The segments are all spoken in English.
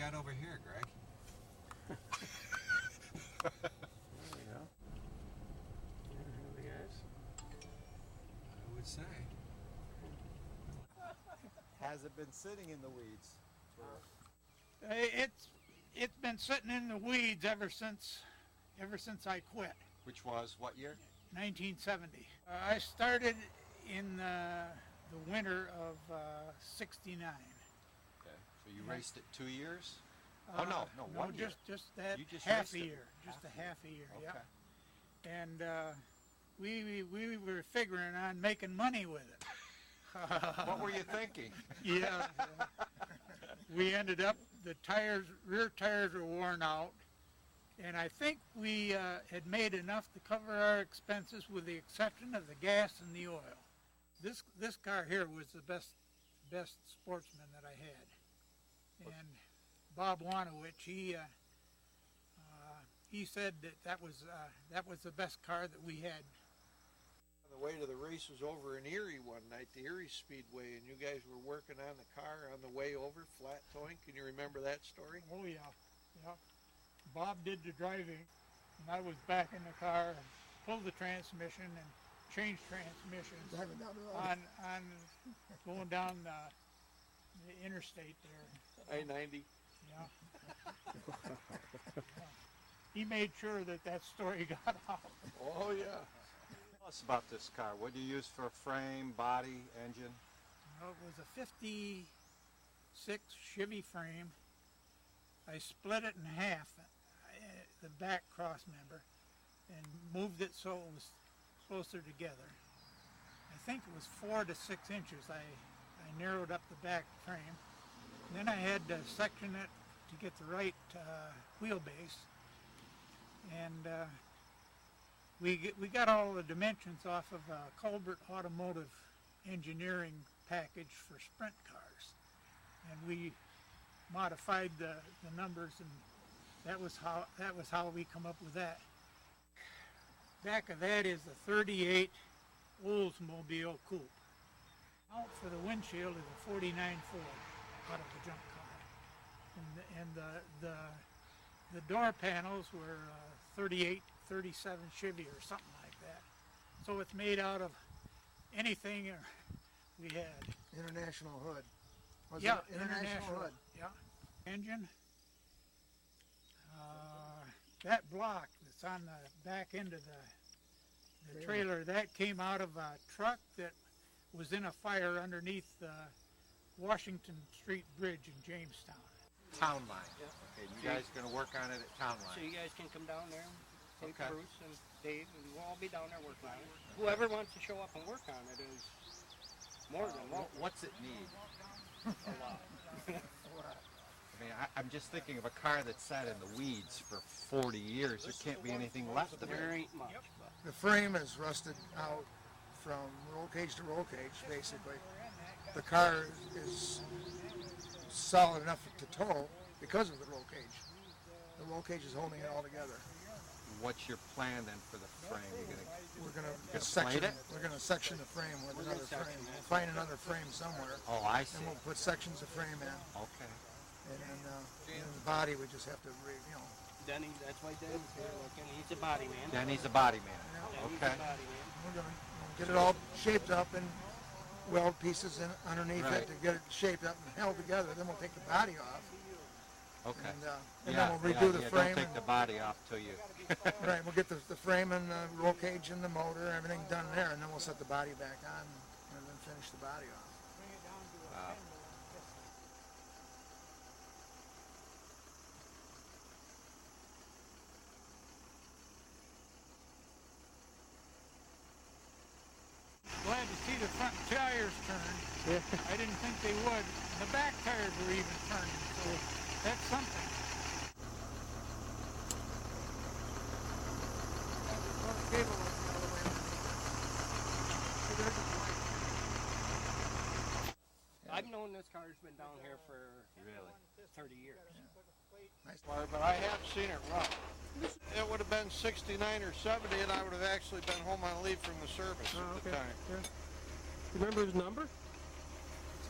got over here, Greg? There we go. Here we guys. I would say. Has it been sitting in the weeds? It's been sitting in the weeds ever since I quit. Which was what year? 1970. I started in the winter of '69. Okay. So you raced it 2 years? Oh no, 1 year. Just that You just half raced a it. year, just a half a year. Okay. Yeah. And we were figuring on making money with it. What were you thinking? Yeah. We ended up, the rear tires were worn out, and I think we had made enough to cover our expenses with the exception of the gas and the oil. This car here was the best sportsman that I had. And Bob Wanowich, he said that was the best car that we had. On the way to the races over in Erie one night, the Erie Speedway, and you guys were working on the car on the way over, flat towing. Can you remember that story? Oh yeah, yeah. Bob did the driving, and I was back in the car and pulled the transmission and changed transmissions on going down the interstate there. I-90. Yeah. He made sure that story got out. Oh yeah. Tell us about this car. What do you use for frame, body, engine? Well, it was a '56 Chevy frame. I split it in half, the back cross member, and moved it so it was closer together. I think it was 4 to 6 inches. I narrowed up the back frame. Then I had to section it to get the right wheelbase, and we got all the dimensions off of Colbert Automotive Engineering package for sprint cars, and we modified the numbers, and that was how we come up with that. Back of that is the '38 Oldsmobile Coupe. Out for the windshield is a '49 Ford out of the junk car, and the door panels were 38, 37 Chevy or something like that. So it's made out of anything we had. International hood. Was Yeah, it international hood? Yeah. Engine. That block that's on the back end of the trailer, that came out of a truck that was in a fire underneath the Washington Street Bridge in Jamestown. Townline. Yeah. Okay, you guys going to work on it at So Townline? you guys can come down there, take Okay. Bruce and Dave, and we'll all be down there working on it. Whoever wants to show up and work on it is more than welcome. What's it need? A lot. I mean, I'm just thinking of a car that sat in the weeds for 40 years. There can't be anything left of There it. ain't much, but The frame is rusted out from roll cage to roll cage, basically. The car is solid enough to tow because of the roll cage. The roll cage is holding it all together. What's your plan then for the frame? We're gonna Gonna section plate it? We're gonna section the frame with We're another gonna frame. section We'll it. find another frame somewhere, Oh, I see. and we'll put sections of frame in. Okay. And then the body, we just have to, Denny, that's why Denny's here looking. He's a body man. Denny's a body man. Denny's Okay. a body man. we're gonna get it all shaped up and weld pieces in underneath Right. it to get it shaped up and held together. Then we'll take the body off, Okay. and Yeah, then we'll redo the yeah, frame. Don't take the body off till you. Right, we'll get the frame and the roll cage and the motor, everything done there, and then we'll set the body back on and then finish the body off. Wow. Glad to see the front tires turned. I didn't think they would. The back tires were even turning, so that's something. I've known this car's been down here for Really? 30 years. Car, but I have seen it run. It would have been 69 or 70, and I would have actually been home on leave from the service at the time. Remember his number?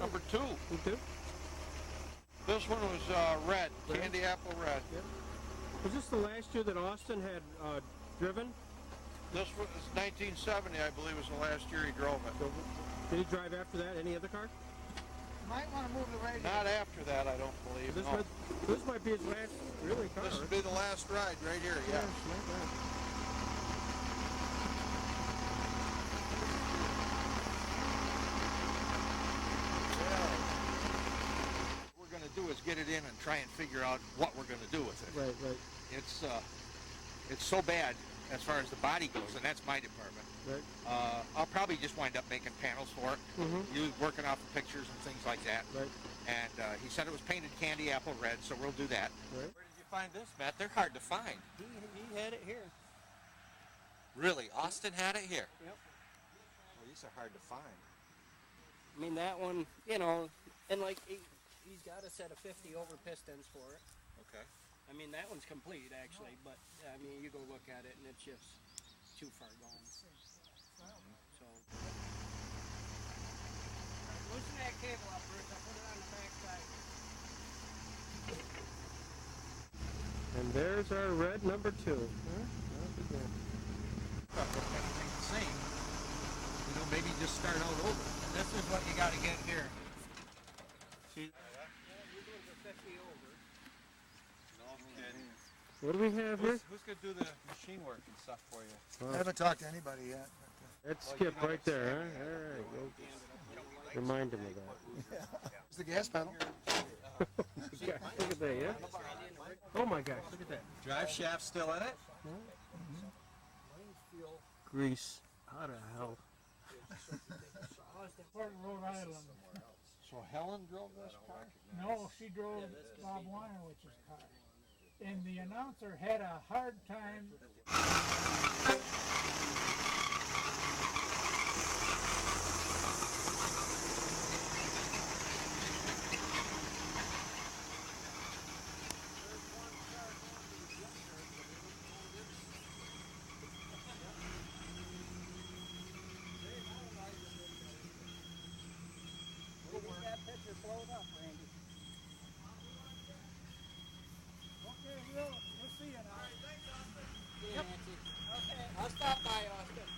Number 2. You do? This one was red, candy apple red. Was this the last year that Austin had driven? This was 1970, I believe, was the last year he drove it. Did he drive after that? Any other car? Might want to move the radio. Not after that, I don't believe. This, No. this might be his last really car. This would be the last ride right here, yeah. What we're going to do is get it in and try and figure out what we're going to do with it. Right, right, It's so bad as far as the body goes, and that's my department. right. I'll probably just wind up making panels for it, working off the pictures and things like that. Right. And he said it was painted candy apple red, so we'll do that. Right. Where did you find this, Matt? They're hard to find. He had it here. Really? Austin had it here? Yep. Well, these are hard to find. I mean, that one, you know, and like he's got a set of 50 over pistons for it. Okay. I mean, that one's complete actually, but I mean, you go look at it and it's just too far gone. So, loosen that cable up, Bruce. I'll put it on the back side. And there's our red number 2. Everything the same. You know, maybe just start out over. This is what you got to get here. See? You're doing the 50 over. No kidding. What do we have here? Who's going to do the machine work and stuff for you? I haven't talked to anybity yet. That's Skip right there, huh? All right. We'll remind him of that. It's the gas pedal. Yeah, look at that, yeah? Oh my gosh, look at that. Drive shaft still in it? Grease. How the hell? Rhode Island. So Helen drove this car? No, she drove Bob Weinerwich's car. And the announcer had a hard time. That picture blows up, Randy. Okay, we'll see you now. See you, Nancy. Okay. I'll stop by, Austin.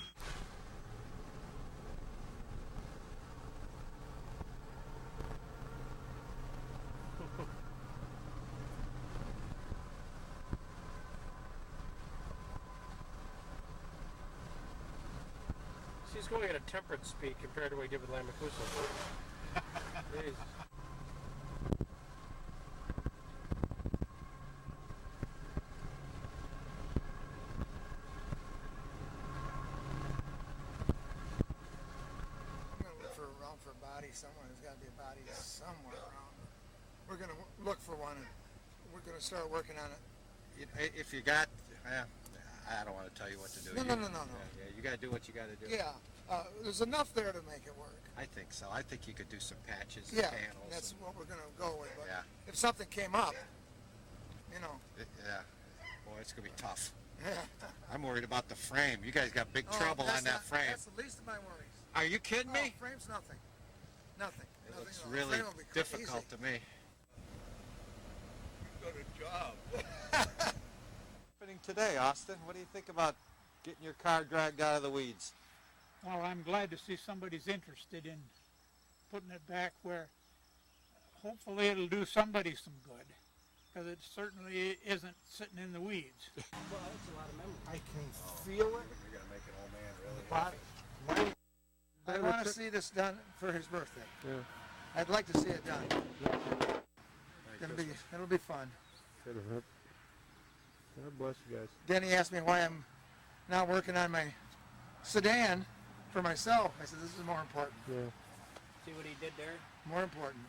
She's going at a temperate speed compared to what we did with Lamacusa. Jeez. I'm going to look around for a body somewhere. There's got to be a body somewhere around. We're going to look for one, and we're going to start working on it. If you got, I don't want to tell you what to do. No. Yeah, you got to do what you got to do. Yeah, there's enough there to make it work. I think so. I think you could do some patches, Yeah, panels. that's what we're going to go with. But Yeah. if something came up, you know. Yeah. Boy, it's going to be tough. I'm worried about the frame. You guys got big trouble that's on that not- frame. That's the least of my worries. Are you kidding me? Frame's nothing. Nothing. It Nothing looks at all. really Frame will be difficult easy. to me. Got a job. Happening today, Austin? What do you think about getting your car dragged out of the weeds? Well, I'm glad to see somebody's interested in putting it back where hopefully it'll do somebody some good. Because it certainly isn't sitting in the weeds. Well, it's a lot of memory. I can feel it. You're going to make an old man really I want to see this done for his birthday. Yeah. I'd like to see it done. It'll be fun. God bless you guys. Then he asked me why I'm not working on my sedan for myself. I said, this is more important. Yeah. See what he did there? More important.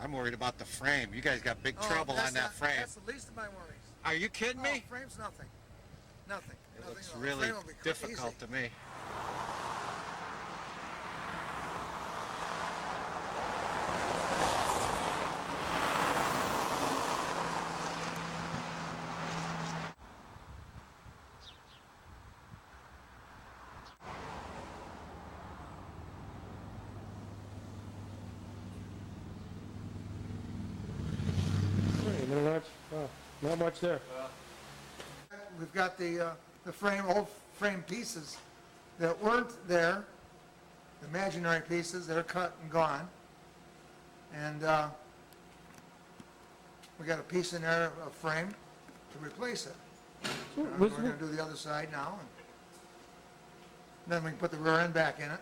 I'm worried about the frame. You guys got big trouble on that frame. That's the least of my worries. Are you kidding me? Frame's nothing. Nothing. It Nothing looks at all. really Frame will be difficult easy. to me. Not much there. We've got the frame, old frame pieces that weren't there, the imaginary pieces, they're cut and gone. And we got a piece in there, a frame, to replace it. We're going to do the other side now. And then we can put the rear end back in it.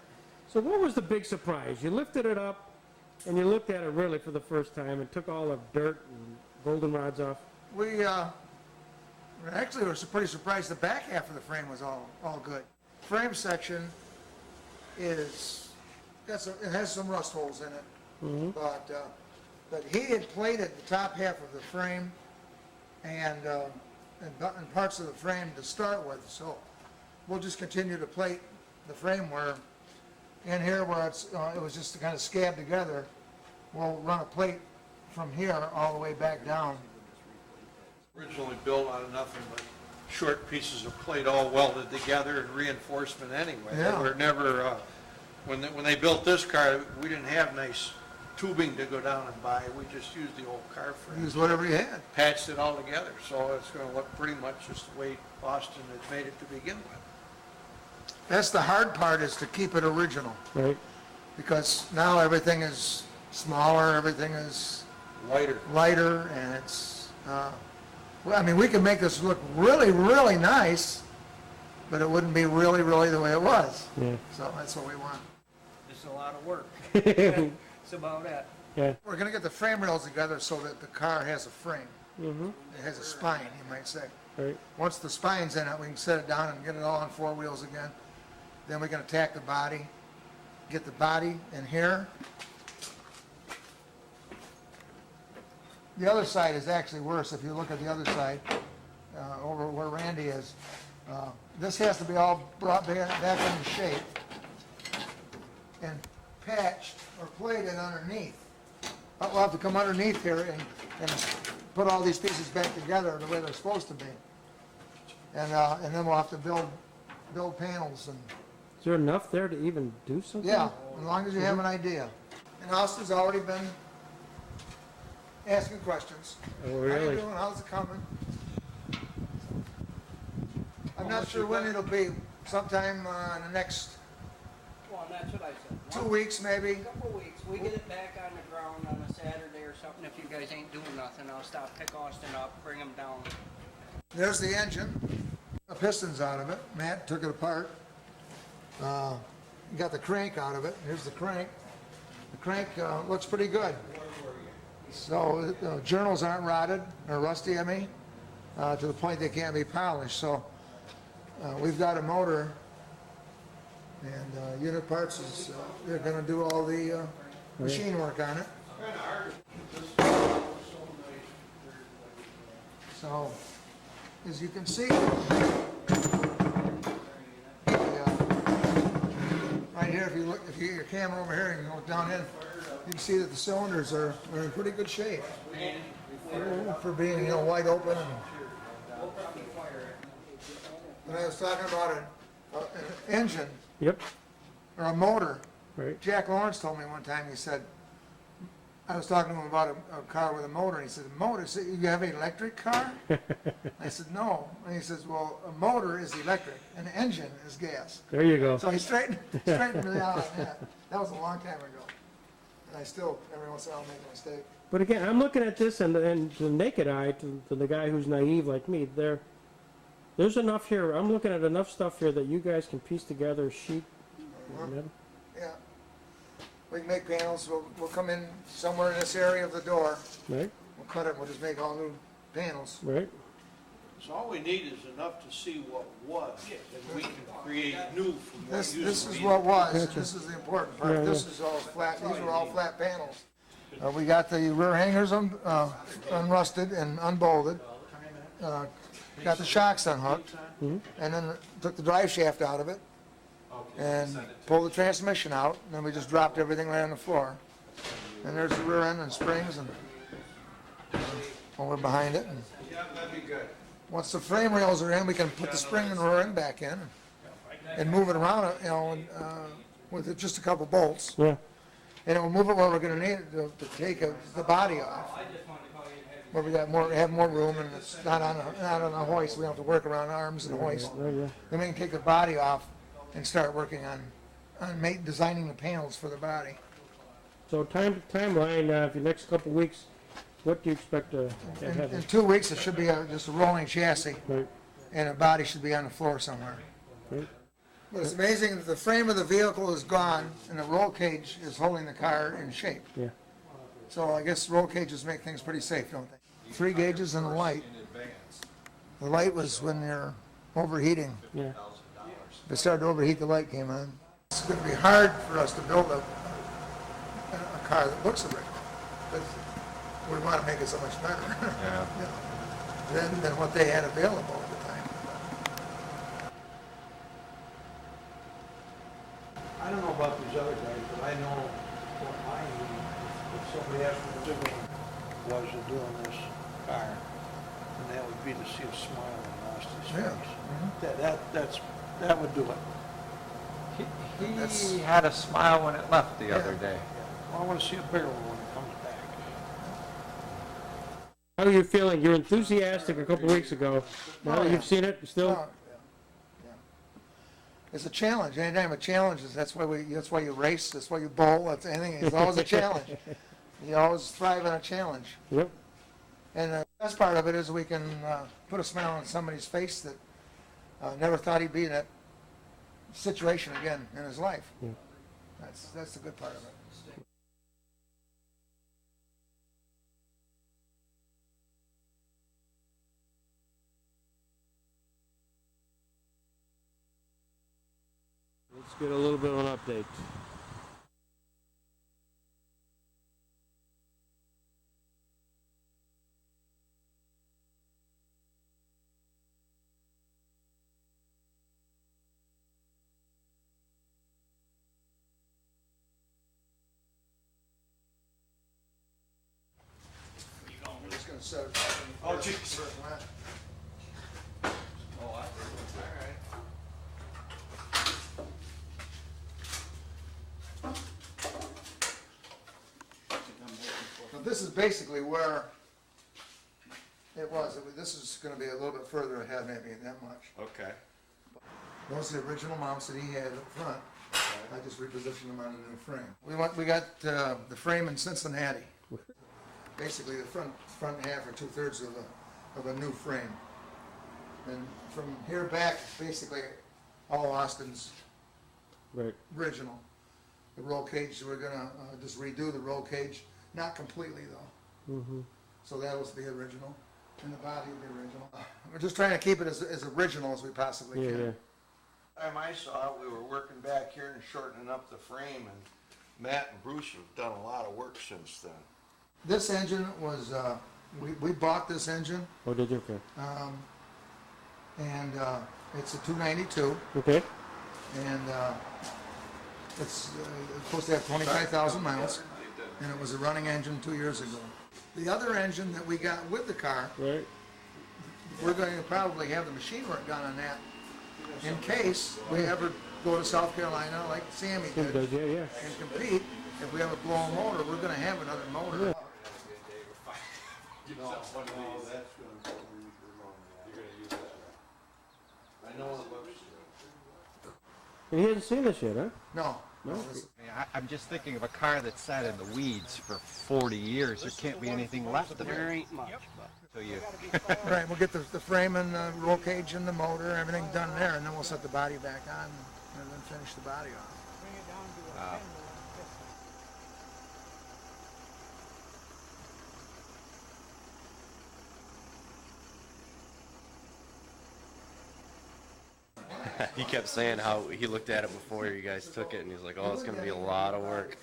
So what was the big surprise? You lifted it up and you looked at it really for the first time and took all the dirt and goldenrods off. We actually were pretty surprised the back half of the frame was all good. Frame section it has some rust holes in it, but he had plated the top half of the frame and parts of the frame to start with, so we'll just continue to plate the frame where in here where it was just kind of scabbed together. We'll run a plate from here all the way back down. Originally built out of nothing but short pieces of plate all welded together and reinforcement anyway. Yeah. They were never, when they built this car, we didn't have nice tubing to go down and buy. We just used the old car frame. Use whatever you had. Patched it all together, so it's going to look pretty much just the way Austin had made it to begin with. That's the hard part, is to keep it original, Right. because now everything is smaller, everything is lighter, and it's, well, I mean, we can make this look really, really nice, but it wouldn't be really, really the way it was. Yeah. So that's what we want. It's a lot of work. It's about it. Yeah. We're gonna get the frame rails together so that the car has a frame. Mm-hmm. It has a spine, you might say. Right. Once the spine's in it, we can set it down and get it all on four wheels again. Then we can attack the body, get the body in here. The other side is actually worse. If you look at the other side, over where Randy is, this has to be all brought back into shape and patched or plated underneath. But we'll have to come underneath here and put all these pieces back together the way they're supposed to be. And then we'll have to build panels and, Is there enough there to even do something? yeah, as long as you have an idea. And Austin's already been asking questions. Oh, How really? you doing? How's it coming? I'm not sure when it'll be. Sometime in the next Well, and that's what I said. 2 weeks, maybe. Couple weeks, we get it back on the ground on a Saturday or something. If you guys ain't doing nothing, I'll stop, pick Austin up, bring him down. There's the engine. The piston's out of it. Matt took it apart. Got the crank out of it. Here's the crank. The crank looks pretty good. So the journals aren't rotted or rusty, I mean, to the point they can't be polished. So we've got a motor, and unit parts is they're going to do all the machine work on it. So as you can see, right here, if you get your camera over here and you look down in, you can see that the cylinders are in pretty good shape for being, wide open. When I was talking about an engine Yep. or a motor, Right. Jack Lawrence told me one time, he said, I was talking to him about a car with a motor, and he said, a motor? He said, you have an electric car? I said, no. And he says, well, a motor is electric, an engine is gas. There you go. So he straightened me out on that. That was a long time ago. And I still, every once in a while, make a mistake. But again, I'm looking at this, and to the naked eye, to the guy who's naive like me, there's enough here. I'm looking at enough stuff here that you guys can piece together a sheet. Yeah. We can make panels. We'll come in somewhere in this area of the door. Right. We'll cut it. We'll just make all new panels. Right. So all we need is enough to see what was, and we can create new from what used to be. This is what was. Gotcha. This is the important part. Yeah, This is all flat. These are all flat panels. We got the rear hangers unrusted and unbolted. Got the shocks unhooked, and then took the drive shaft out of it, and pulled the transmission out, and then we just dropped everything right on the floor. And there's the rear end and springs, and we're behind it. And once the frame rails are in, we can put the spring and rear end back in, and move it around, with just a couple bolts. Yeah. And we'll move it where we're going to need it to take the body off, where we have more room, and it's not on a hoist. We don't have to work around arms and hoist. Yeah. Then we can take the body off and start working on designing the panels for the body. So timeline, for the next couple of weeks, what do you expect to have? In 2 weeks, it should be just a rolling chassis, Right. and a body should be on the floor somewhere. Right. But it's amazing that the frame of the vehicle is gone, and the roll cage is holding the car in shape. Yeah. So I guess roll cages make things pretty safe, don't they? 3 gauges and a light. The light was when they're overheating. Yeah. If it started to overheat, the light came on. It's going to be hard for us to build a car that looks original, but we want to make it so much better than what they had available at the time. I don't know about these other guys, but I know what my need, if somebody asked me what was of doing this car, and that would be to see a smile on Austin's Yeah. face. That would do it. He had a smile when it left the other day. Well, I want to see a bigger one when it comes back. How are you feeling? You were enthusiastic a couple of weeks ago. Now that you've seen it, still? Yeah. It's a challenge. Anytime a challenge is, that's why you race, that's why you bowl, that's anything. It's always a challenge. You always thrive on a challenge. Yep. And the best part of it is we can put a smile on somebody's face that never thought he'd be in that situation again in his life. Yeah. That's the good part of it. Let's get a little bit of an update. I'm just going to set it. Oh, jeez. So this is basically where it was. This is going to be a little bit further ahead, maybe that much. Okay. Those are the original mounts that he had up front. I just repositioned them on a new frame. We got the frame in Cincinnati. Basically, the front half or 2/3 of a new frame. And from here back, basically, all Austin's Right. original. The roll cage, we're gonna just redo the roll cage, not completely though. Mm-hmm. So that was the original, and the body of the original. We're just trying to keep it as original as we possibly Yeah, can. yeah. Time I saw it, we were working back here and shortening up the frame, and Matt and Bruce have done a lot of work since then. This engine was, we bought this engine, Oh, did you? Okay. and it's a 292, Okay. and it's supposed to have 25,000 miles, and it was a running engine 2 years ago. The other engine that we got with the car, Right. we're going to probably have the machine work done on that in case we ever go to South Carolina like Sammy Tim did does, yeah. and compete. If we have a blown motor, we're going to have another motor. Yeah. No, that's gonna go I know it looks. And he hasn't seen this yet, huh? No. No? I'm just thinking of a car that sat in the weeds for 40 years. There can't be anything left of There it. ain't much, but. So you, Right, we'll get the frame and the roll cage and the motor, everything done there, and then we'll set the body back on and then finish the body off. He kept saying how he looked at it before you guys took it, and he's like, "Oh, it's gonna be a lot of work."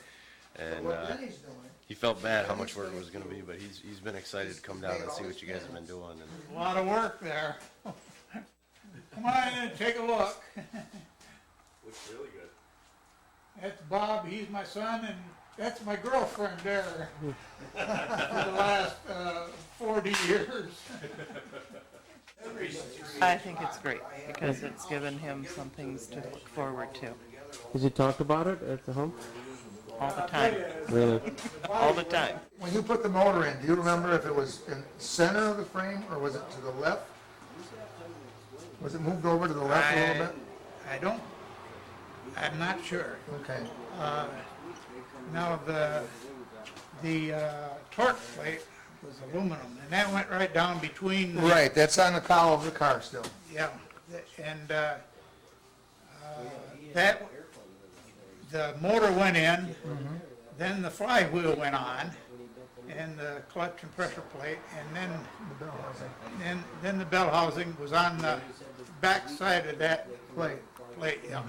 And What Denny's doing he felt bad how much work it was going to be, but he's been excited to come down and see what you guys have been doing. And A lot of work there. Come on in and take a look. Looks really good. That's Bob, he's my son, and that's my girlfriend there for the last 40 years. I think it's great because it's given him some things to look forward to Has he talked about it at the home? all the time. Really? All the time. When you put the motor in, do you remember if it was in center of the frame or was it to the left? Was it moved over to the left a little bit? I'm not sure. Okay. Now, the torque plate was aluminum, and that went right down between. Right, that's on the cowl of the car still. Yeah, and that, the motor went in, then the flywheel went on, and the clutch and pressure plate, and then the bell housing was on the back side of that plate, yeah.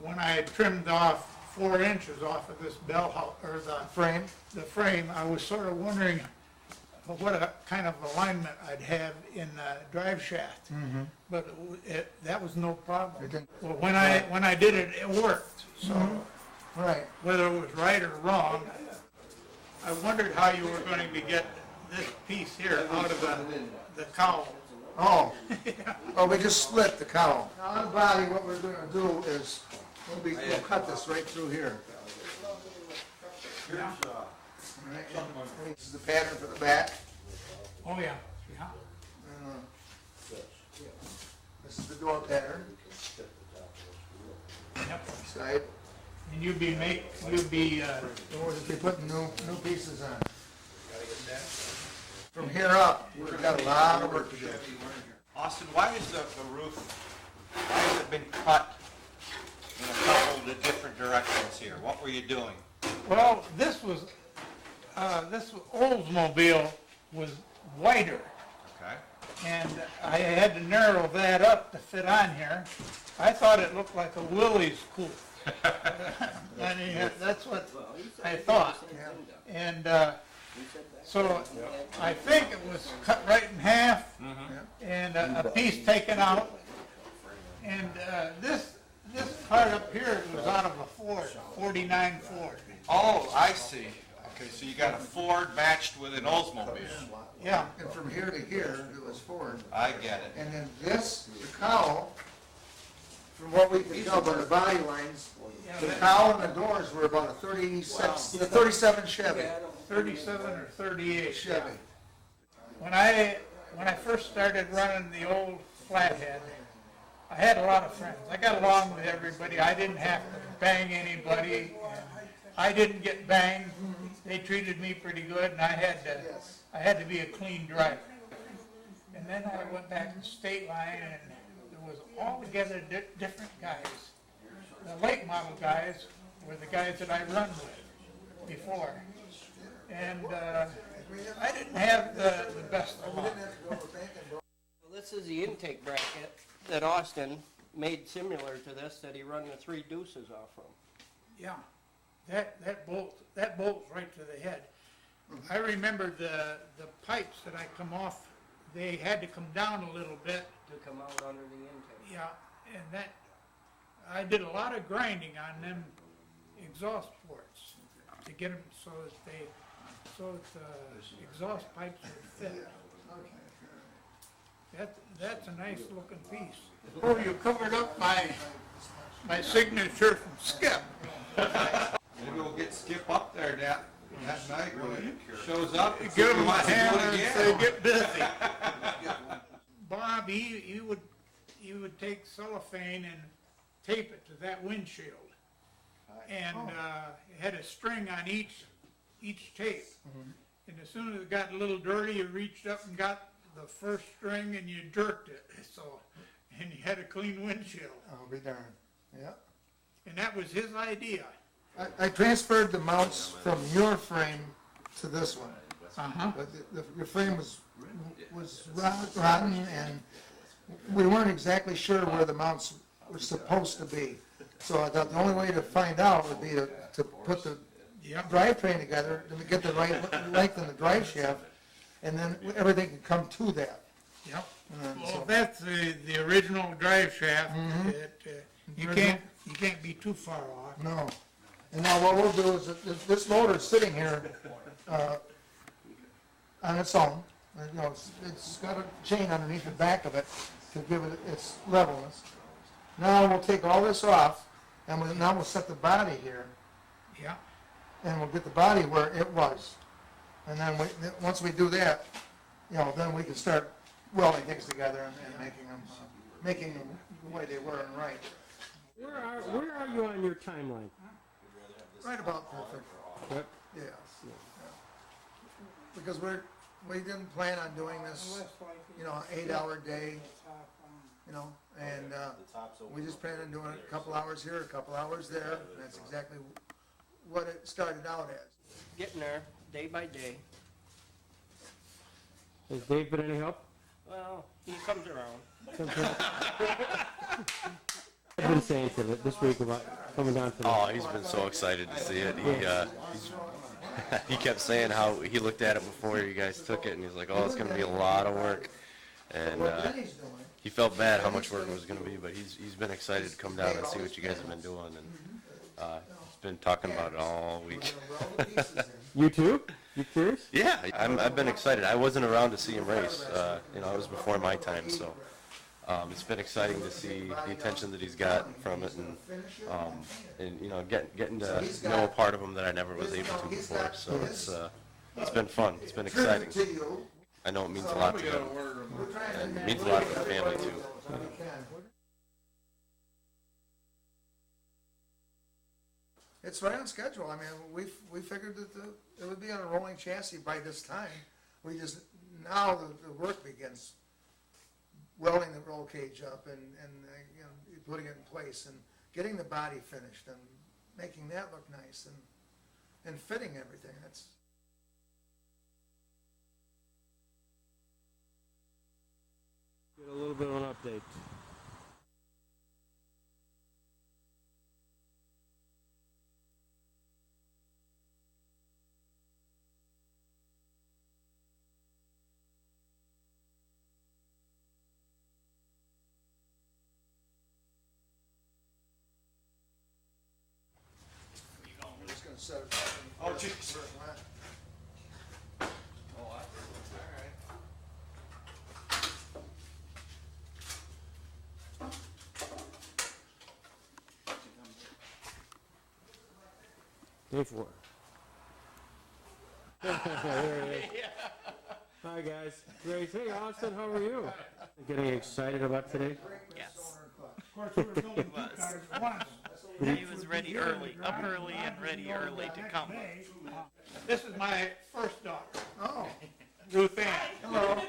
When I had trimmed off 4 inches off of this bell or the frame, I was sort of wondering what a kind of alignment I'd have in the drive shaft. But that was no problem. Well, when I did it, it worked. So Right. whether it was right or wrong, I wondered how you were going to get this piece here out of the cowl. Oh. Oh, we just split the cowl. Now on the body, what we're gonna do is, we'll cut this right through here. Yeah. Right, this is the pattern for the back. Oh, yeah, yeah. This is the door pattern, Yep. side. And you'd be We'll just be putting new pieces on. From here up, we've got a lot of work to do. Austin, why is the roof, why has it been cut in a couple of different directions here? What were you doing? Well, this Oldsmobile was wider, Okay. and I had to narrow that up to fit on here. I thought it looked like a Willys coupe. I mean, that's what I thought. And so I think it was cut right in half and a piece taken out. And this part up here was out of a Ford, 49 Ford. Oh, I see. Okay, so you got a Ford matched with an Oldsmobile. Yeah. And from here to here, it was forward. I get it. And then this, the cowl, from what we can tell by the body lines, the cowl and the doors were about a 37 Chevy. 37 or 38. Chevy. When I first started running the old flathead, I had a lot of friends. I got along with everybody. I didn't have to bang anybody. And I didn't get banged. They treated me pretty good, and I had to be a clean driver. And then I went back to State Line, and there was altogether different guys. The late model guys were the guys that I run with before. And I didn't have the best of luck. Well, this is the intake bracket that Austin made similar to this that he run the 3 deuces off from. Yeah, that bolts right to the head. I remember the pipes that I come off, they had to come down a little bit. To come out under the intake. Yeah, and that, I did a lot of grinding on them exhaust ports to get them so that the exhaust pipes would fit. That's a nice looking piece. Oh, you covered up my signature from Skip. Maybe we'll get Skip up there that night when he shows up. and Give see if him he a wants to do hand it and again. say, get busy. Bob, he would take cellophane and tape it to that windshield. And it had a string on each tape. And as soon as it got a little dirty, you reached up and got the first string and you jerked it. And you had a clean windshield. I'll be darned. Yeah. And that was his idea. I transferred the mounts from your frame to this one. But your frame was rotten, and we weren't exactly sure where the mounts were supposed to be. So I thought the only way to find out would be to put the Yep. drivetrain together, to get the right length in the drive shaft, and then everything can come to that. Yep. And then, Well, so- if that's the original drive shaft, you can't be too far off. No. And now what we'll do is, that this loader's sitting here, on its own. You know, it's got a chain underneath the back of it to give it its levelness. Now we'll take all this off, and now we'll set the body here, Yeah. and we'll get the body where it was. And then once we do that, you know, then we can start welding things together and making them the way they were and right. Where are you on your timeline? Right about perfect. Yep. Yeah. Because we didn't plan on doing this, you know, an 8-hour day, you know, and we just planned on doing it a couple hours here, a couple hours there, and that's exactly what it started out as. Getting there, day by day. Has Dave been any help? Well, he comes around. I've been saying to this week about coming down to the... Oh, he's been so excited to see it. He kept saying how he looked at it before you guys took it, and he's like, oh, it's going to be a lot of work. And he felt bad how much work it was going to be, but he's been excited to come down and see what you guys have been doing, and he's been talking about it all week. You too? You curious? Yeah, I've been excited. I wasn't around to see him race. You know, it was before my time, so it's been exciting to see the attention that he's got from it, and you know, getting to know a part of him that I never was able to before. So it's been fun. It's been exciting. I know it means a lot to him, and it means a lot to the family too. It's right on schedule. I mean, we figured that it would be on a rolling chassis by this time. Now the work begins. Welding the roll cage up and you know, putting it in place and getting the body finished and making that look nice and fitting everything. That's Get a little bit of an update. I'm just gonna set it back in the first line. Dave War. There he is. Hi guys. Grace. Hey Austin, how are you? Getting excited about today? Yes. Of course, we were building two cars at once. He was ready early, up early and ready early to come. This is my first daughter, Oh, Ruth Ann. hello.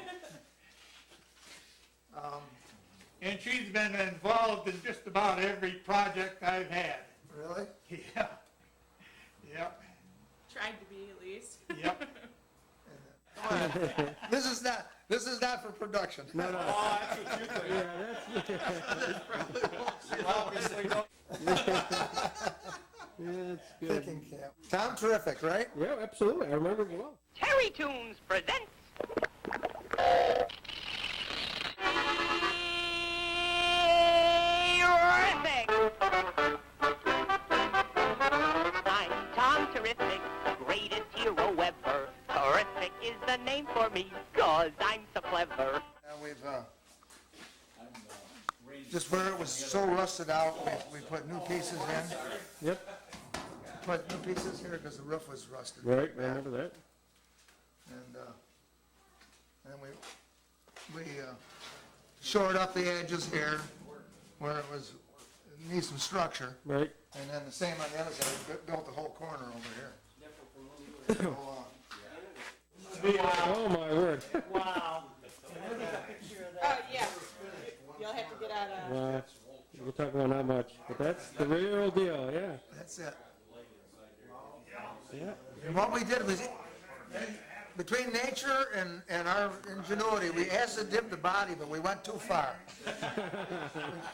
And she's been involved in just about every project I've had. Really? Yeah. Yep. Tried to be at least. Yep. This is not for production. No, no. Oh, that's what you think. Yeah, that's good. Thinking camp. Tom, terrific, right? Yeah, absolutely. I remember it well. Terry Tunes presents Terrific! I'm Tom Terrific, greatest hero ever. Terrific is the name for me, 'cause I'm so clever. And we've, just where it was so rusted out, we put new pieces in. Yep. Put new pieces here because the roof was rusted. Right, I remember that. And we shored up the edges here where it needs some structure. Right. And then the same on the other side, we built the whole corner over here. Oh my word. Wow. Oh, yeah. You'll have to get out of. We're talking about not much, but that's the real deal, yeah. That's it. Yeah. And what we did was, between nature and our ingenuity, we acid dipped the body, but we went too far. We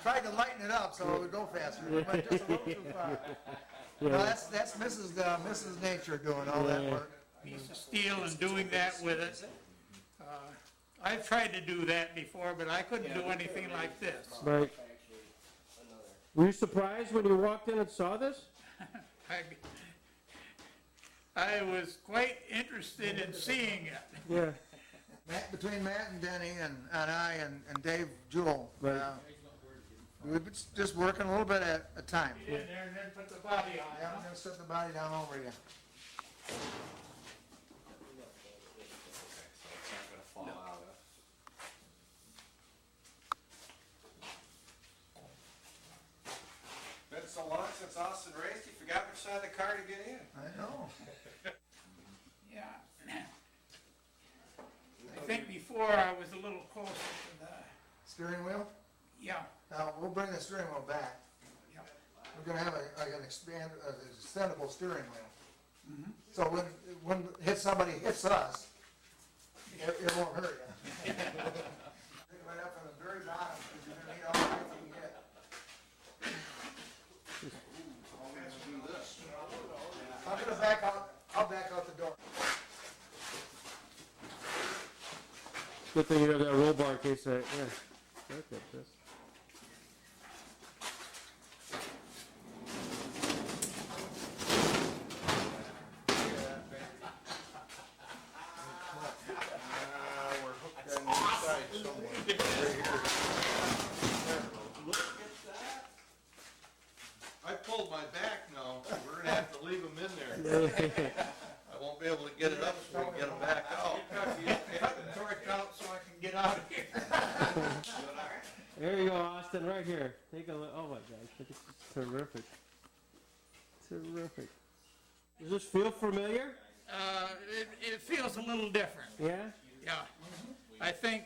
tried to lighten it up so it would go faster. We went just a little too far. Yeah. No, that's Mrs. Nature doing all that Yeah. work. Piece of steel and doing that with it. I've tried to do that before, but I couldn't do anything like this. Right. Were you surprised when you walked in and saw this? I was quite interested in seeing it. Yeah. Between Matt and Denny and I and Dave Jewell, Right. we've been just working a little bit at a time. Get in there and then put the body on. Yeah, I'm gonna set the body down over you. Been so long since Austin raced, you forgot which side of the car to get in. I know. Yeah. I think before I was a little closer to the, Steering wheel? yeah, Now, we'll bring the steering wheel back. yeah. We're gonna have an extendable steering wheel. So when somebody hits us, it won't hurt you. Pick it right up from the very bottom, because you're gonna need all the height you can get. I'm gonna back out, I'll back out the door. Good thing you have that roll bar in case I, yeah. Look at this. We're hooked on the inside somewhere. Right here. Look at that. I pulled my back now. We're gonna have to leave them in there. I won't be able to get it up so we can get them back out. Cut the torch out so I can get out of here. There you go, Austin, right here. Take a look. Oh my gosh, this is terrific. Terrific. Does this feel familiar? It feels a little different, Yeah? yeah. I think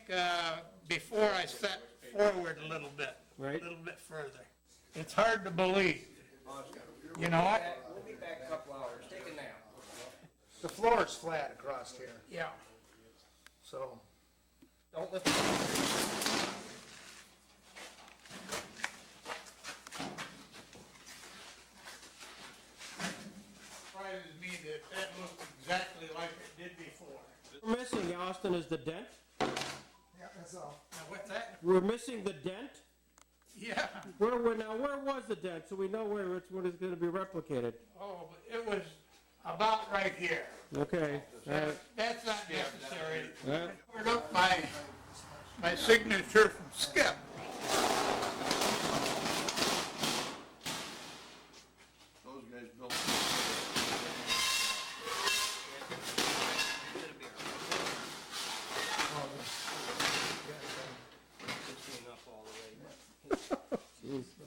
before I set forward a little bit, Right. a little bit further. It's hard to believe. You know what? We'll be back a couple hours, take a nap. The floor is flat across here, Yeah. so. Don't lift it. Surprises me that that looks exactly like it did before. We're missing, Austin, is the dent. Yeah, that's all. Now, what's that? We're missing the dent. Yeah. Where was the dent, so we know where it's going to be replicated? Oh, but it was about right here. Okay. All right. That's not necessary. Yeah. I covered up my signature from Skip. Those guys built.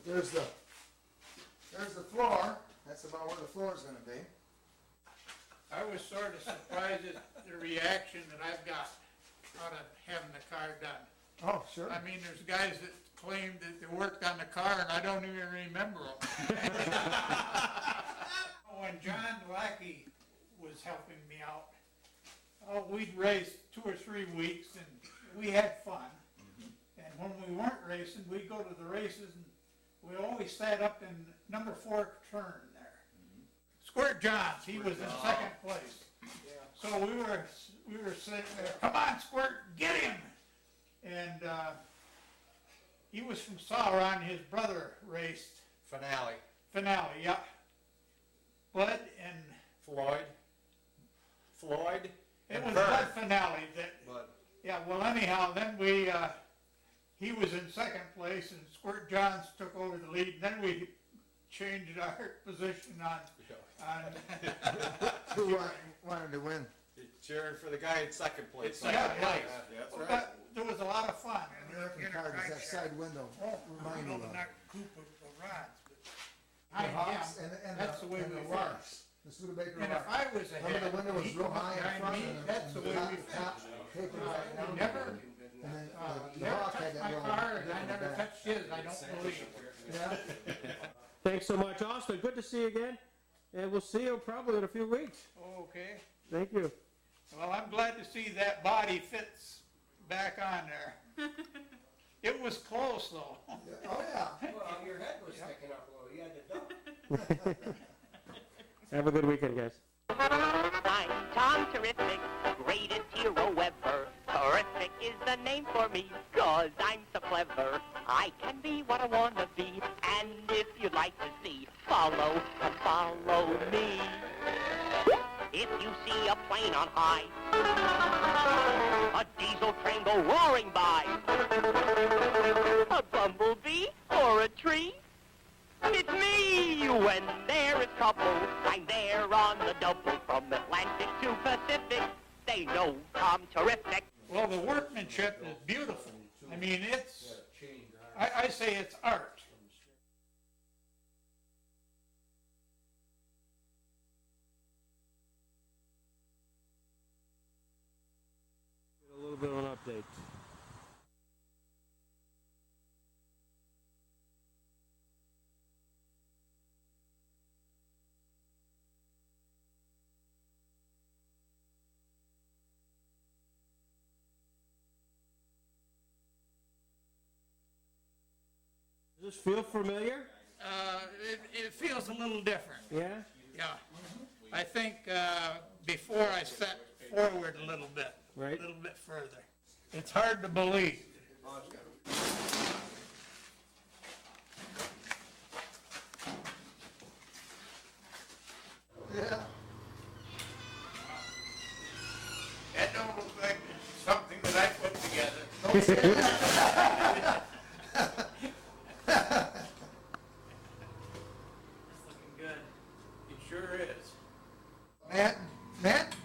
There's the floor, that's about where the floor is gonna be. I was sort of surprised at the reaction that I've got out of having the car done. Oh, sure. I mean, there's guys that claim that they worked on the car and I don't even remember them. When John Lackey was helping me out, we'd race 2 or 3 weeks and we had fun. And when we weren't racing, we'd go to the races and we always sat up in number 4 turn there. Squirt Johns, he was in second place. So we were sitting there, come on Squirt, get him! And he was from Sauron, his brother raced Finale. yeah. Bud and, Floyd. it was Bud Finale that, But yeah, well anyhow, then he was in second place and Squirt Johns took over the lead, and then we changed our position on Who wanted to win? cheering for the guy in second place. Yeah, right. That's Well, right. but there was a lot of fun. American card is that side window, remind you of. Group of rods. The Hawks and That's the way and we the felt. Larks, the Studebaker And if Larks. I was Remember ahead, the window was he real was high in behind front me, and that's the way we top felt. tapered right down. Never, And then the never Hawk had touched that my little car, and dip I in the never back. touched his, I don't believe. Yeah, Thanks so much, Austin. Good to see you again. And we'll see you probably in a few weeks. Okay, Thank you. well, I'm glad to see that body fits back on there. It was close though. oh yeah. Well, your head was sticking up a little, you had to duck. Have a good weekend, guys. I'm Tom Terrific, greatest hero ever. Terrific is the name for me, 'cause I'm so clever. I can be what I want to be, and if you'd like to see, follow me. If you see a plane on high, a diesel train go roaring by, a bumblebee or a tree, it's me. When there is trouble, I'm there on the double. From Atlantic to Pacific, they know I'm terrific. Well, the workmanship is beautiful. I mean, I say it's art. A little bit of an update. Does this feel familiar? It feels a little different. Yeah? Yeah. I think before I set forward a little bit. Right. A little bit further. It's hard to believe. Yeah. That don't look like something that I put together. Looking good. It sure is.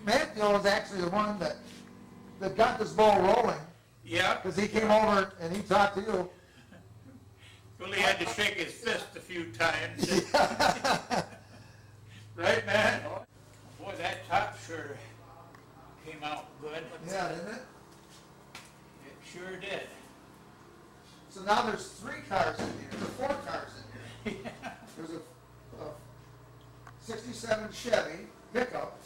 Matt, you know, was actually the one that got this ball rolling, Yeah. because he came over and he talked to you. Well, he had to shake his fist a few times. Right, man? Boy, that top sure came out good. Yeah, didn't it? It sure did. So now there's 3 cars in here, or 4 cars in here. There's a 67 Chevy pickup,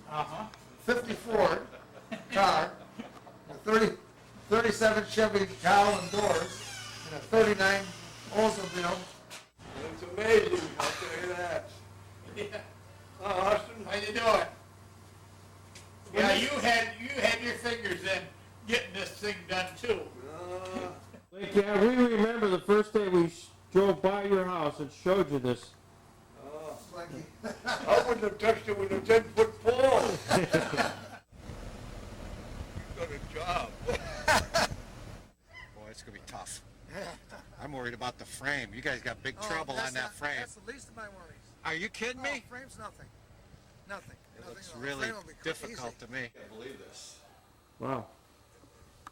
Uh-huh. 50 Ford car, a 37 Chevy cowl and doors, and a 39 Oldsmobile. It's amazing, I'll tell you that. Yeah. Oh, Austin, How you doing? Yeah, you had your fingers in getting this thing done too. Like, yeah, we remember the first day we drove by your house and showed you this. I wouldn't have touched it with a 10-foot pole. Got a job. Boy, it's gonna be tough. I'm worried about the frame. You guys got big trouble on that frame. That's the least of my worries. Are you kidding me? Frame's nothing. Nothing. It looks The really frame will be difficult to me. I can't believe this. Wow.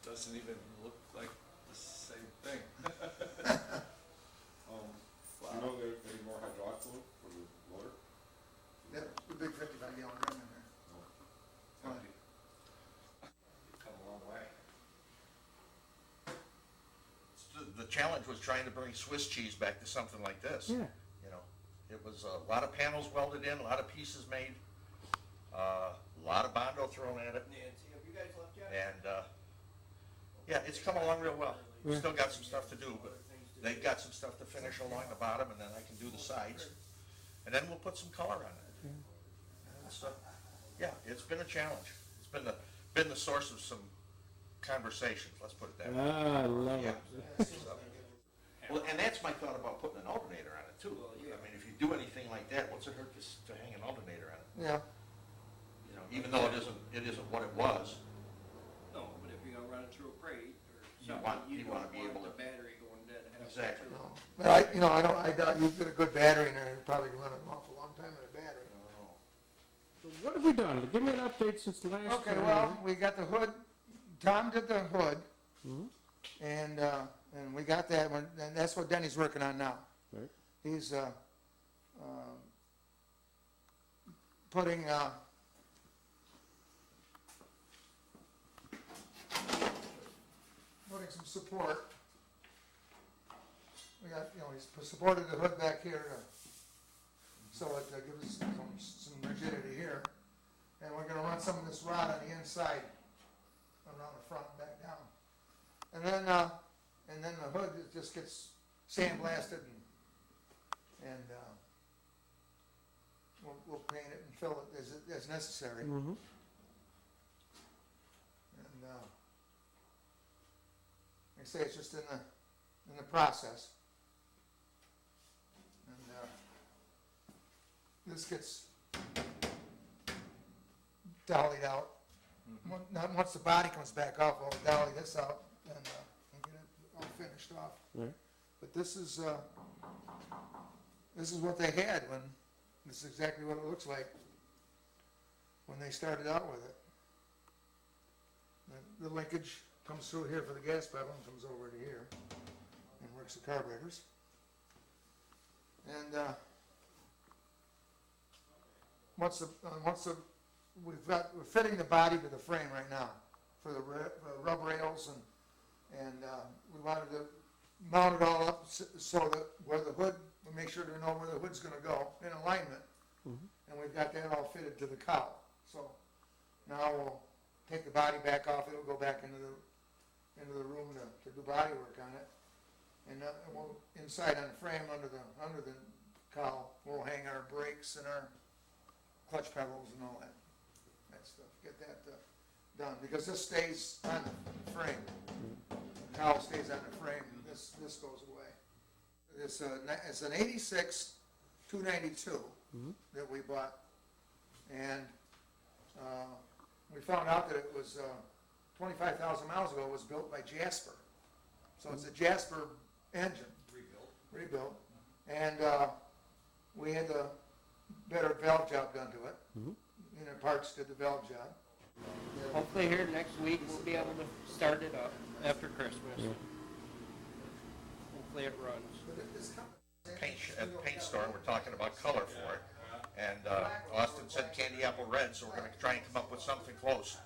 Doesn't even look like the same thing. You know there's any more hydraulic fluid for the motor? Yep, the big 55-gallon drum in there. Empty. You've come a long way. The challenge was trying to bring Swiss cheese back to something like this. Yeah. You know, it was a lot of panels welded in, a lot of pieces made, a lot of Bondo thrown at it. Nancy, have you guys left yet? And, yeah, it's come along real well. Yeah. Still got some stuff to do, but they've got some stuff to finish along the bottom, and then I can do the sides. And then we'll put some color on it. So, yeah, it's been a challenge. It's been the source of some conversations, let's put it that way. Ah, I love Yeah. it. So- Well, and that's my thought about putting an alternator on it too. I mean, if you do anything like that, what's it hurt to hang an alternator on it? Yeah. You know, even though it isn't what it was. No, but if you're gonna run it through a crate or You something, want- you you don't wanna be want able the to- battery going dead halfway Exactly. through. No. But I doubt you've got a good battery in there. You're probably running an awful long time in a battery. So what have we done? Give me an update since the last Okay, time. well, we got the hood. Tom did the hood, Mhm. and we got that one, and that's what Denny's working on now. Right. He's putting some support. We got, he's supported the hood back here, so it gives us some rigidity here. And we're gonna run some of this rod on the inside, around the front and back down. And then the hood, it just gets sandblasted and we'll paint it and fill it as necessary. Mm-hmm. And, like I say, it's just in the process. And, this gets dollied out. Once the body comes back off, we'll dolly this out and get it all finished off. Right. But this is what they had when, this is exactly what it looks like when they started out with it. The linkage comes through here for the gas pedal and comes over to here and works the carburetors. And we're fitting the body to the frame right now for the rub rails, and we wanted to mount it all up so that where the hood, we make sure to know where the hood's going to go in alignment, and we've got that all fitted to the cowl. So now we'll take the body back off. It'll go back into the room to do body work on it, and we'll inside on the frame under the cowl we'll hang our brakes and our clutch pedals and all that stuff. Get that done because this stays on the frame. The cowl stays on the frame. And this goes away. It's an '86 292 that we bought, and we found out that it was 25,000 miles ago. It was built by Jasper, so it's a Jasper engine rebuilt, and we had a better valve job done to it. Inner Parts did the valve job. Hopefully here next week we'll be able to start it up after Christmas. Hopefully it runs. At the paint store, we're talking about color for it. And Austin said candy apple red, so we're going to try and come up with something close.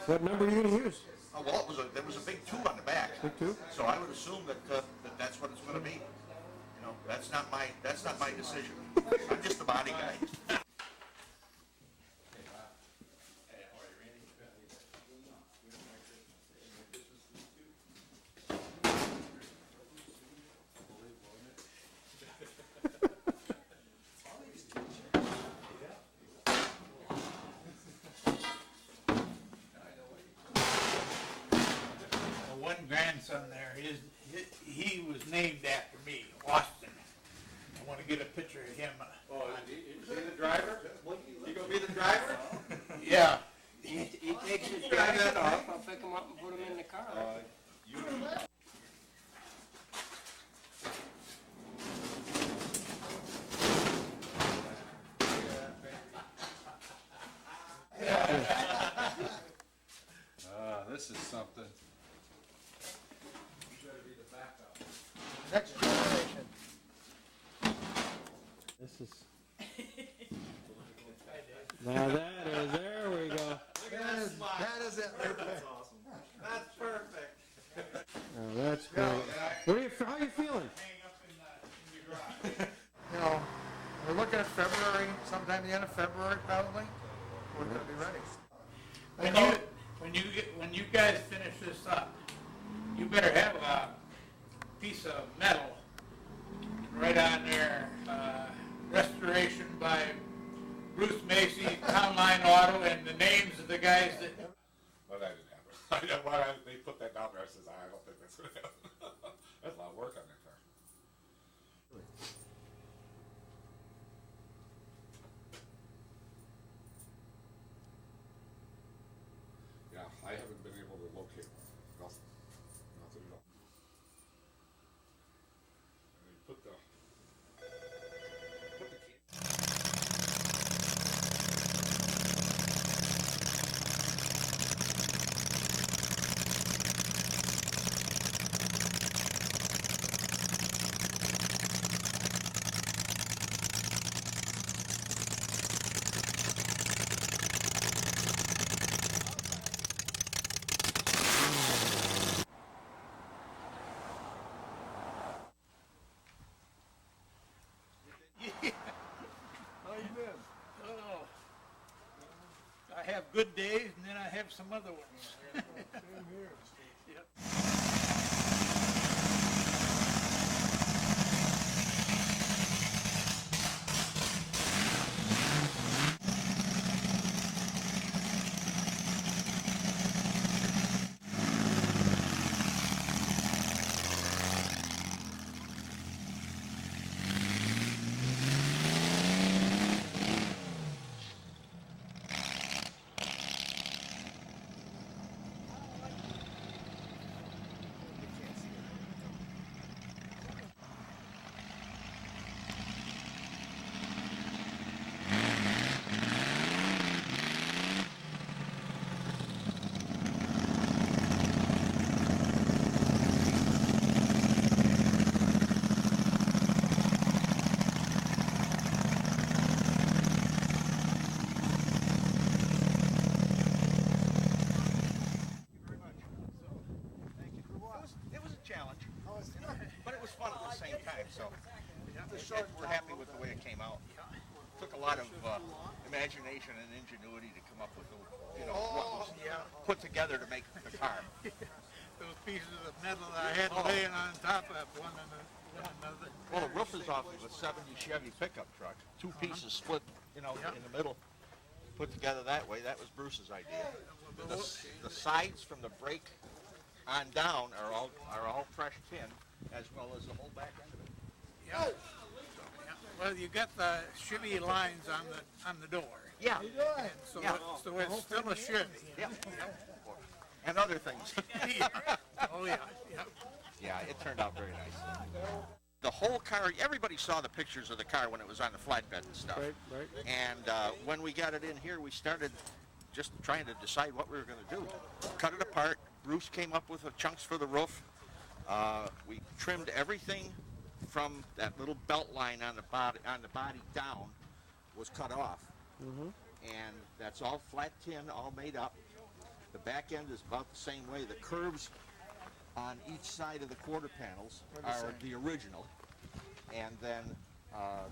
What number are you going to use? Oh, well, there was a big 2 on the back. Big 2? So I would assume that that's what it's going to be. You know, that's not my decision. I'm just the body guy. One grandson there, he was named after me, Austin. I want to get a picture of him. Oh, is he the driver? You gonna be the driver? Yeah. He takes his jacket off, I'll pick him up and put him in the car. This is something. Next generation. This is. Now that is, there we go. That is it right there. That's perfect. Oh, that's great. How are you feeling? You know, we're looking at February, sometime the end of February probably. We're going to be ready. When you guys finish this up, you better have a piece of metal right on there, restoration by Bruce Macey, Townline Auto, and the names of the guys that. Well, that didn't happen. Why they put that down there? I says, I don't think that's going to happen. That's a lot of work on that car. Yeah, I haven't been able to locate one. Nothing at all. And they put the I have good days, and then I have some other ones. Same here. Yep. So we're happy with the way it came out. Took a lot of imagination and ingenuity to come up with what was put together to make the car. Those pieces of metal that I had laying on top of one another. Well, the roof is off of a 70 Chevy pickup truck. Two pieces split, in the middle, put together that way. That was Bruce's idea. The sides from the brake on down are all fresh tin, as well as the whole back end of it. Yeah. Well, you got the Chevy lines on the door. Yeah. And so it's still a Chevy. Yeah. And other things. Yeah. Oh yeah. Yeah. Yeah, it turned out very nice. The whole car, everybody saw the pictures of the car when it was on the flatbed and stuff. Right. And when we got it in here, we started just trying to decide what we were going to do. Cut it apart. Bruce came up with the chunks for the roof. We trimmed everything from that little belt line on the body down was cut off. And that's all flat tin, all made up. The back end is about the same way. The curves on each side of the quarter panels are the original. And then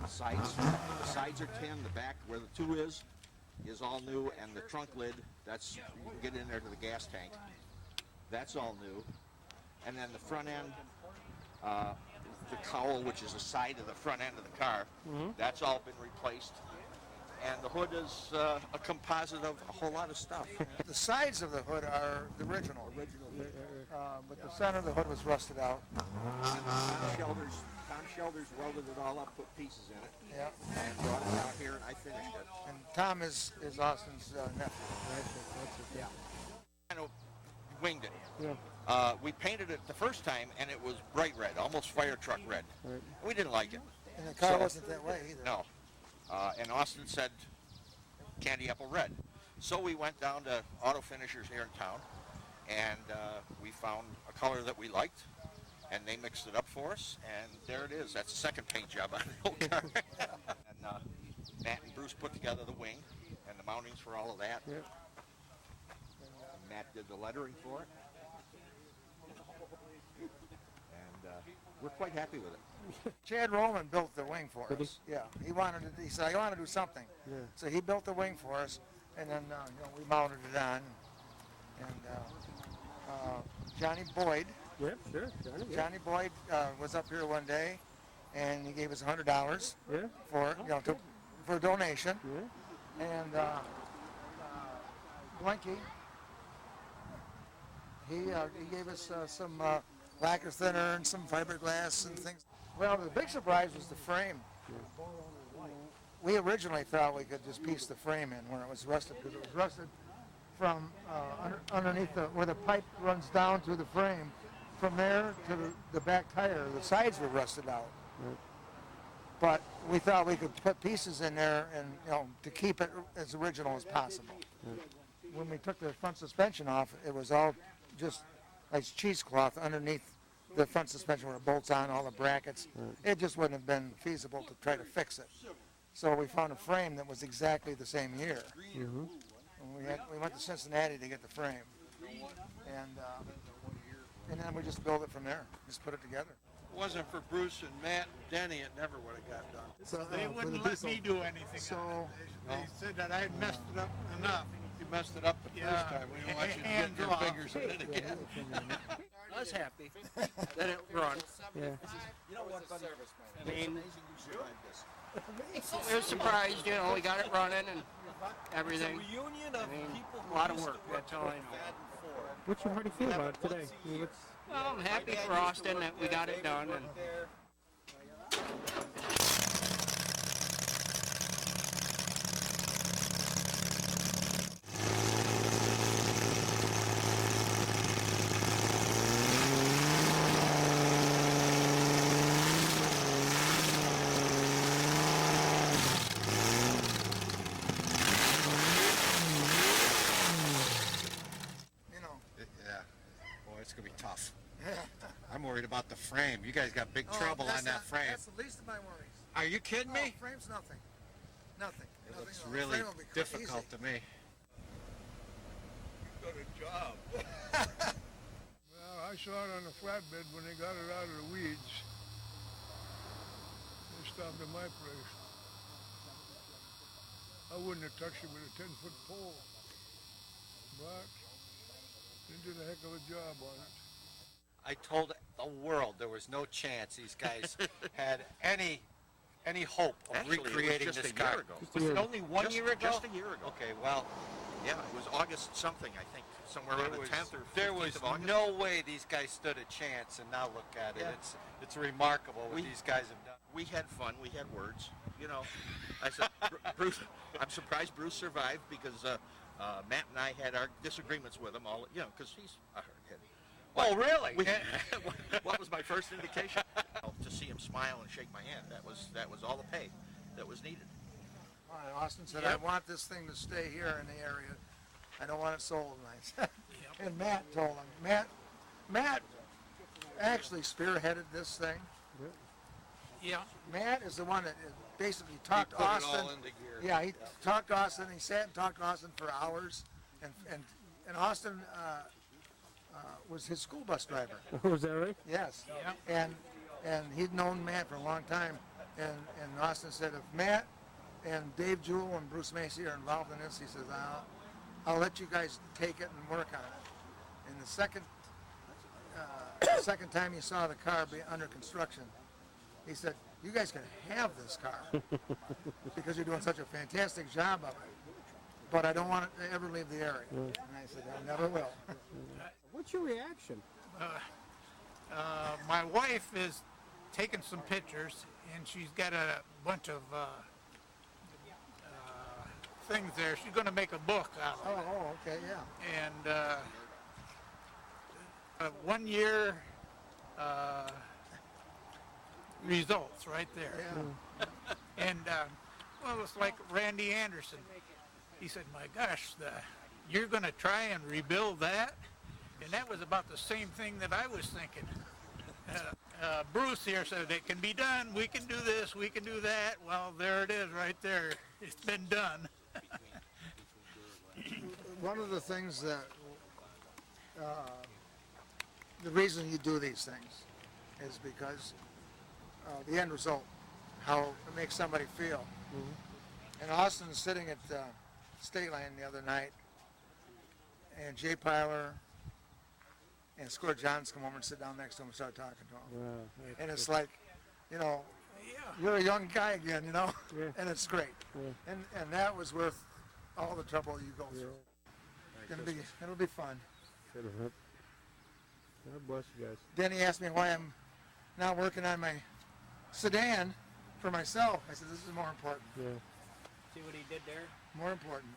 the sides are tin. The back where the 2 is all new. And the trunk lid, you can get in there to the gas tank. That's all new. And then the front end, the cowl, which is the side of the front end of the car, that's all been replaced. And the hood is a composite of a whole lot of stuff. The sides of the hood are the original. But the center of the hood was rusted out. Tom Shelders welded it all up, put pieces in it, Yeah. and brought it out here, and I finished it. And Tom is Austin's nephew. Yeah. Kind of winged it. Yeah. We painted it the first time, and it was bright red, almost fire truck red. Right. We didn't like it. And the car wasn't that way either. No. And Austin said candy apple red. So we went down to auto finishers here in town, and we found a color that we liked, and they mixed it up for us, and there it is. That's the second paint job on the whole car. And Matt and Bruce put together the wing and the mountings for all of that. Yeah. And Matt did the lettering for it. And we're quite happy with it. Chad Roman built the wing for Did he? us. Yeah, he said, I want to do something. Yeah. So he built the wing for us, and then we mounted it on. And Johnny Boyd. Yeah, sure. Johnny Boyd was up here one day, and he gave us $100 Yeah. for for a donation. Yeah. And Blinky, he gave us some lacquer thinner and some fiberglass and things. Well, the big surprise was the frame. We originally thought we could just piece the frame in when it was rusted, because it was rusted from underneath where the pipe runs down to the frame. From there to the back tire, the sides were rusted out. Right. But we thought we could put pieces in there and to keep it as original as possible. Right. When we took the front suspension off, it was all just like cheesecloth underneath the front suspension where it bolts on all the brackets. Right. It just wouldn't have been feasible to try to fix it. So we found a frame that was exactly the same year. Mm-hmm. And we went to Cincinnati to get the frame. And then we just built it from there, just put it together. If it wasn't for Bruce and Matt and Denny, it never would have got done. So they wouldn't let me do anything. So They said that I had messed it up enough. You messed it up the first time. We don't want you to get your Hand fingers in it again. I was happy that it run. Yeah. I mean, we were surprised, we got it running and everything. I mean, a lot of work, that's all I know. What you how do you feel about it today? I mean, Well, I'm happy for Austin that we got it done. And Yeah. Boy, it's going to be tough. I'm worried about the frame. You guys got big trouble on that frame. That's the least of my worries. Are you kidding me? Frame's nothing. Nothing. It looks really difficult to me. Good job. Well, I saw it on the flatbed when they got it out of the weeds. stopped at my place. I wouldn't have touched it with a 10-foot pole, but they did a heck of a job on it. I told the world there was no chance these guys had any hope of Actually, it was recreating just this a year car. ago. Was it only one year ago? Just a year ago. Okay, well, Yeah, it was August something, I think, somewhere around the 10th or 15th there was of August. no way these guys stood a chance, and now look at it. Yeah. It's remarkable what We- these guys have done. We had fun, we had words, you know. I said, Bruce, I'm surprised Bruce survived because Matt and I had our disagreements with him all, you know, because he's a hard-headed. Oh, really? What was my first indication? To see him smile and shake my hand. That was all the pay that was needed. Austin said, Yep. I want this thing to stay here in the area. I don't want it sold. And I said, and Matt told him. Matt actually spearheaded this thing. Yeah. Matt is the one that basically talked He put it Austin. all into gear. Yeah, he talked to Austin. He sat and talked to Austin for hours, and Austin was his school bus driver. Was that right? Yes. And he'd known Matt for a long time, and Austin said, if Matt and Dave Jewell and Bruce Macey are involved in this, he says, I'll let you guys take it and work on it. And the second time he saw the car be under construction, he said, you guys can have this car because you're doing such a fantastic job of it, but I don't want it to ever leave the area. And I said, I never will. What's your reaction? My wife is taking some pictures, and she's got a bunch of things there. She's going to make a book out of it. Oh, okay, yeah. And 1 year results right there. Yeah. And well, it's like Randy Anderson. He said, my gosh, you're going to try and rebuild that? And that was about the same thing that I was thinking. Bruce here said, it can be done. We can do this. We can do that. Well, there it is right there. It's been done. One of the things that, the reason you do these things is because the end result, how it makes somebody feel. And Austin's sitting at State Line the other night, and Jay Pyler and Squirt Johns come over and sit down next to him and start talking to him. Wow. And it's like, you know, you're a young guy again, you know, and it's great. And that was worth all the trouble you go through. It'll be fun. God bless you guys. Then he asked me why I'm now working on my sedan for myself. I said, this is more important. See what he did there? More important.